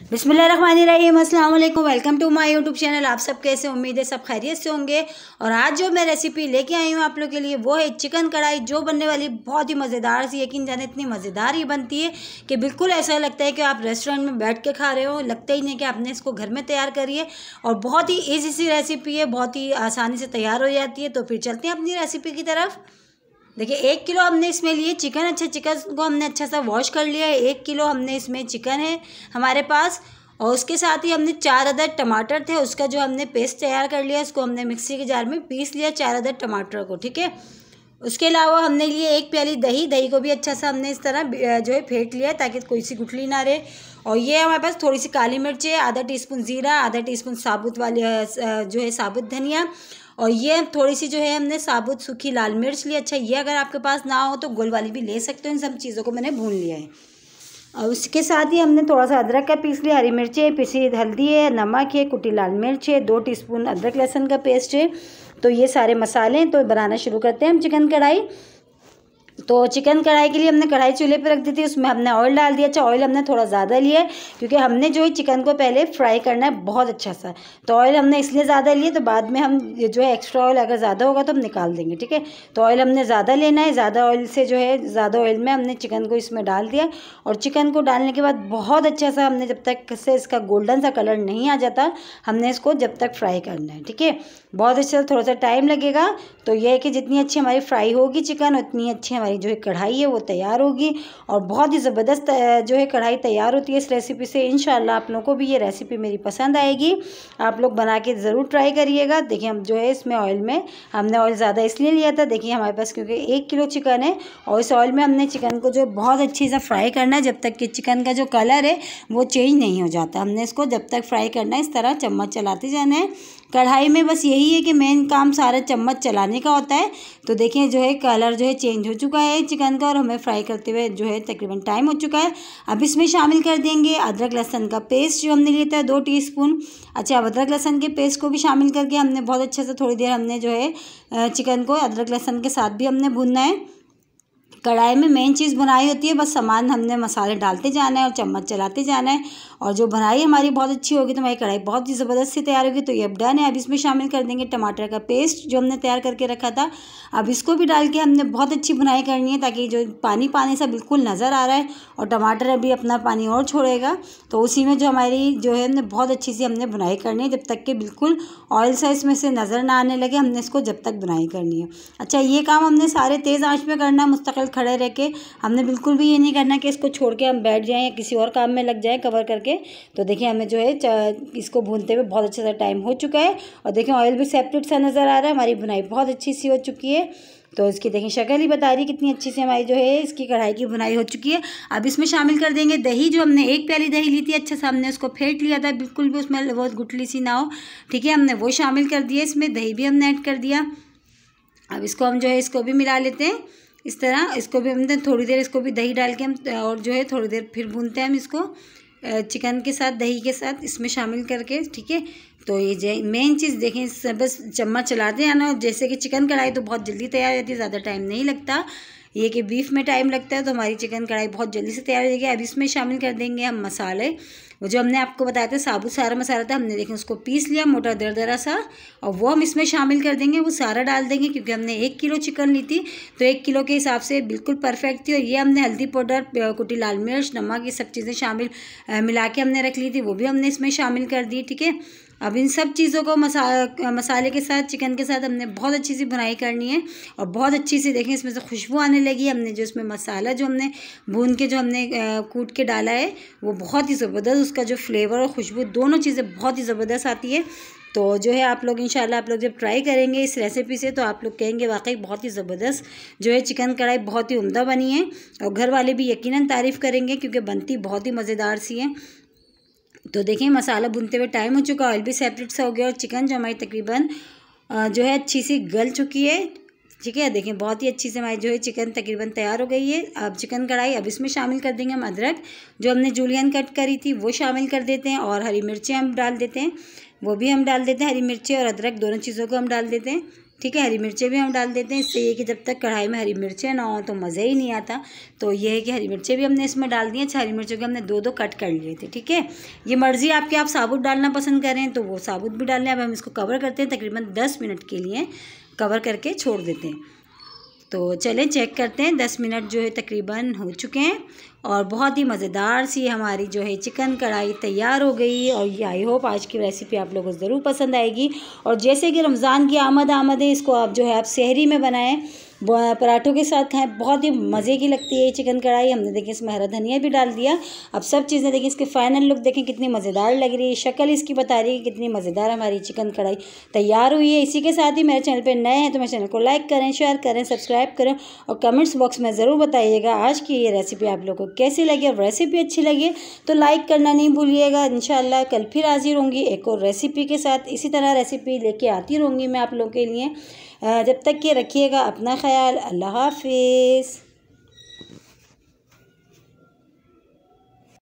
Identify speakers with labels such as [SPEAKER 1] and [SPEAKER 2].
[SPEAKER 1] बिस्मिल्लाहिर्रहमानिर्रहीम, अस्सलाम वालेकुम। Welcome to my YouTube channel. आप सब कैसे, उम्मीद है सब खैरियत से होंगे। और आज जो मैं रेसिपी लेके आई हूँ आप लोग के लिए वो है चिकन कढ़ाई, जो बनने वाली बहुत ही मज़ेदार सी, यकीन जाने इतनी मज़ेदार ये बनती है कि बिल्कुल ऐसा लगता है कि आप रेस्टोरेंट में बैठ के खा रहे हो, लगता ही नहीं कि आपने इसको घर में तैयार करी है। और बहुत ही ईजी सी रेसिपी है, बहुत ही आसानी से तैयार हो जाती है। तो फिर चलते हैं अपनी रेसिपी की तरफ। देखिए 1 किलो हमने इसमें लिए चिकन। चिकन को हमने अच्छा सा वॉश कर लिया है। 1 किलो हमने इसमें चिकन है हमारे पास। और उसके साथ ही हमने 4 अदद टमाटर थे, उसका जो हमने पेस्ट तैयार कर लिया, उसको हमने मिक्सी के जार में पीस लिया 4 अदद टमाटर को, ठीक है। उसके अलावा हमने लिए 1 प्याली दही। दही को भी अच्छा सा हमने इस तरह जो है फेंट लिया ताकि कोई सी गुठली ना रहे। और ये हमारे पास थोड़ी सी काली मिर्च है, आधा टीस्पून ज़ीरा, आधा टीस्पून साबुत वाली जो है साबुत धनिया। और ये थोड़ी सी जो है हमने साबुत सूखी लाल मिर्च ली। अच्छा, ये अगर आपके पास ना हो तो गोल वाली भी ले सकते हो। इन सब चीज़ों को मैंने भून लिया है। और उसके साथ ही हमने थोड़ा सा अदरक का पीस लिया, हरी मिर्ची है, पिसी हल्दी है, नमक है, कुटी लाल मिर्च है, 2 टीस्पून अदरक लहसुन का पेस्ट है। तो ये सारे मसाले हैं। तो बनाना शुरू करते हैं हम चिकन कढ़ाई। तो चिकन कढ़ाई के लिए हमने कढ़ाई चूल्हे पर रख दी थी, उसमें हमने ऑयल डाल दिया। अच्छा, ऑयल हमने थोड़ा ज़्यादा लिया है क्योंकि हमने जो है चिकन को पहले फ्राई करना है बहुत अच्छा सा। तो ऑयल हमने इसलिए ज़्यादा लिए, तो बाद में हम जो है एक्स्ट्रा ऑयल अगर ज़्यादा होगा तो हम निकाल देंगे, ठीक है। तो ऑयल हमने ज़्यादा लेना है। ज़्यादा ऑयल से जो है ज़्यादा ऑयल में हमने चिकन को इसमें डाल दिया। और चिकन को डालने के बाद बहुत अच्छा सा हमने, जब तक से इसका गोल्डन सा कलर नहीं आ जाता, हमने इसको जब तक फ्राई करना है, ठीक है। बहुत अच्छा, थोड़ा सा टाइम लगेगा। तो यह है कि जितनी अच्छी हमारी फ्राई होगी चिकन, उतनी अच्छी हमारी जो है कढ़ाई है वो तैयार होगी। और बहुत ही ज़बरदस्त जो है कढ़ाई तैयार होती है इस रेसिपी से। इंशाल्लाह आप लोगों को भी ये रेसिपी मेरी पसंद आएगी। आप लोग बना के ज़रूर ट्राई करिएगा। देखिए हम जो है इसमें ऑयल में हमने ऑयल ज़्यादा इसलिए लिया था, देखिए हमारे पास क्योंकि 1 किलो चिकन है। और इस ऑयल में हमने चिकन को जो बहुत अच्छी से फ्राई करना है जब तक कि चिकन का जो कलर है वो चेंज नहीं हो जाता। हमने इसको जब तक फ्राई करना है, इस तरह चम्मच चलाते जाना है कढ़ाई में। बस यही है कि मेन काम सारा चम्मच चलाने का होता है। तो देखें जो है कलर जो है चेंज हो चुका है चिकन का, और हमें फ्राई करते हुए जो है तकरीबन टाइम हो चुका है। अब इसमें शामिल कर देंगे अदरक लहसुन का पेस्ट जो हमने लिया था 2 टीस्पून। अच्छा, अदरक लहसुन के पेस्ट को भी शामिल करके हमने बहुत अच्छे से थोड़ी देर हमने जो है चिकन को अदरक लहसुन के साथ भी हमने भूनना है। कढ़ाई में मेन चीज़ बुनाई होती है, बस सामान हमने मसाले डालते जाना है और चम्मच चलाते जाना है। और जो बुनाई हमारी बहुत अच्छी होगी तो हमारी कढ़ाई बहुत ही ज़बरदस्त से तैयार होगी। तो ये अब डन है। अब इसमें शामिल कर देंगे टमाटर का पेस्ट जो हमने तैयार करके रखा था। अब इसको भी डाल के हमने बहुत अच्छी बुनाई करनी है ताकि जो पानी पानी सा बिल्कुल नज़र आ रहा है, और टमाटर अभी अपना पानी और छोड़ेगा। तो उसी में जो हमारी जो है हमने बहुत अच्छी सी हमने बुनाई करनी है, जब तक कि बिल्कुल ऑयल सा इसमें से नज़र ना आने लगे, हमने इसको जब तक बुनाई करनी है। अच्छा, ये काम हमने सारे तेज़ आँच में करना है, मुस्तकिल खड़े रह के। हमने बिल्कुल भी ये नहीं करना कि इसको छोड़ के हम बैठ जाएं या किसी और काम में लग जाएं कवर करके। तो देखिए हमें जो है इसको भूनते हुए बहुत अच्छा सा टाइम हो चुका है। और देखिए ऑयल भी सेपरेट सा नज़र आ रहा है, हमारी बुनाई बहुत अच्छी सी हो चुकी है। तो इसकी देखिए शक्ल ही बता रही है कितनी अच्छी सी हमारी जो है इसकी कढ़ाई की बुनाई हो चुकी है। अब इसमें शामिल कर देंगे दही। जो हमने 1 प्याली दही ली थी, अच्छा सा हमने उसको फेंट लिया था, बिल्कुल भी उसमें बहुत गुठली सी ना हो, ठीक है। हमने वो शामिल कर दिया, इसमें दही भी हमने ऐड कर दिया। अब इसको हम जो है इसको भी मिला लेते हैं इस तरह। इसको भी हमने थोड़ी देर इसको भी दही डाल के हम और जो है थोड़ी देर फिर भूनते हैं हम इसको चिकन के साथ, दही के साथ इसमें शामिल करके, ठीक है। तो ये मेन चीज़ देखें, बस चम्मच चलाते हैं ना। जैसे कि चिकन कढ़ाई तो बहुत जल्दी तैयार हो जाती है, ज़्यादा टाइम नहीं लगता। ये कि बीफ में टाइम लगता है, तो हमारी चिकन कढ़ाई बहुत जल्दी से तैयार हो जाएगी। अब इसमें शामिल कर देंगे हम मसाले। वो जो हमने आपको बताया था साबुत सारा मसाला था, हमने देखें उसको पीस लिया मोटा दरदरा सा, और वो हम इसमें शामिल कर देंगे। वो सारा डाल देंगे क्योंकि हमने 1 किलो चिकन ली थी, तो 1 किलो के हिसाब से बिल्कुल परफेक्ट थी। और ये हमने हल्दी पाउडर, कुटी लाल मिर्च, नमक, ये सब चीज़ें शामिल मिला के हमने रख ली थी, वो भी हमने इसमें शामिल कर दी, ठीक है। अब इन सब चीज़ों को मसाले के साथ, चिकन के साथ हमने बहुत अच्छी सी बुनाई करनी है। और बहुत अच्छी सी देखें इसमें से खुशबू आने लगी। हमने जो इसमें मसाला जो हमने भून के जो हमने कूट के डाला है, वो बहुत ही ज़बरदस्त, उसका जो फ्लेवर और खुशबू दोनों चीज़ें बहुत ही ज़बरदस्त आती है। तो जो है आप लोग इंशाल्लाह आप लोग जब ट्राई करेंगे इस रेसिपी से, तो आप लोग कहेंगे वाकई बहुत ही ज़बरदस्त जो है चिकन कढ़ाई बहुत ही उम्दा बनी है। और घर वाले भी यकीनन तारीफ़ करेंगे क्योंकि बनती बहुत ही मज़ेदार सी है। तो देखिए मसाला भूनते हुए टाइम हो चुका, ऑयल भी सेपरेट सा हो गया, और चिकन जो हमारी तकरीबन जो है अच्छी सी गल चुकी है, ठीक है। देखें बहुत ही अच्छी से हमारी जो है चिकन तकरीबन तैयार हो गई है। अब चिकन कढ़ाई, अब इसमें शामिल कर देंगे हम अदरक जो हमने जूलियन कट करी थी, वो शामिल कर देते हैं। और हरी मिर्चें हम डाल देते हैं, वो भी हम डाल देते हैं। हरी मिर्ची और अदरक दोनों चीज़ों को हम डाल देते हैं। ठीक है। हरी मिर्चें भी हम डाल देते हैं, इससे ये कि जब तक कढ़ाई में हरी मिर्चें ना हो तो मज़ा ही नहीं आता। तो ये है कि हरी मिर्चें भी हमने इसमें डाल दी हैं। हरी मिर्चों के हमने 2-2 कट कर लिए थे, ठीक है। ये मर्ज़ी आपकी, आप साबुत डालना पसंद करें तो वो साबुत भी डाल लें। अब हम इसको कवर करते हैं, तकरीबन 10 मिनट के लिए कवर करके छोड़ देते हैं। तो चलें चेक करते हैं, 10 मिनट जो है तकरीबन हो चुके हैं और बहुत ही मज़ेदार सी हमारी जो है चिकन कढ़ाई तैयार हो गई। और ये आई होप आज की रेसिपी आप लोगों को ज़रूर पसंद आएगी। और जैसे कि रमज़ान की आमद है, इसको आप जो है आप सहरी में बनाएं, पराठों के साथ खाएं, बहुत ही मज़े की लगती है ये चिकन कढ़ाई। हमने देखिए इसमें हरा धनिया भी डाल दिया। अब सब चीज़ें देखिए, इसके फाइनल लुक देखें कितनी मज़ेदार लग रही है, शक्ल इसकी बता रही है कितनी मज़ेदार हमारी चिकन कढ़ाई तैयार हुई है। इसी के साथ ही मेरे चैनल पर नए हैं तो मेरे चैनल को लाइक करें, शेयर करें, सब्सक्राइब करें और कमेंट्स बॉक्स में ज़रूर बताइएगा आज की ये रेसिपी आप लोगों को कैसी लगी। और रेसिपी अच्छी लगी तो लाइक करना नहीं भूलिएगा। इंशाल्लाह कल फिर हाजिर होंगी एक और रेसिपी के साथ। इसी तरह रेसिपी लेके आती रहूँगी मैं आप लोगों के लिए। जब तक कि रखिएगा अपना ख्याल। अल्लाह हाफिज़।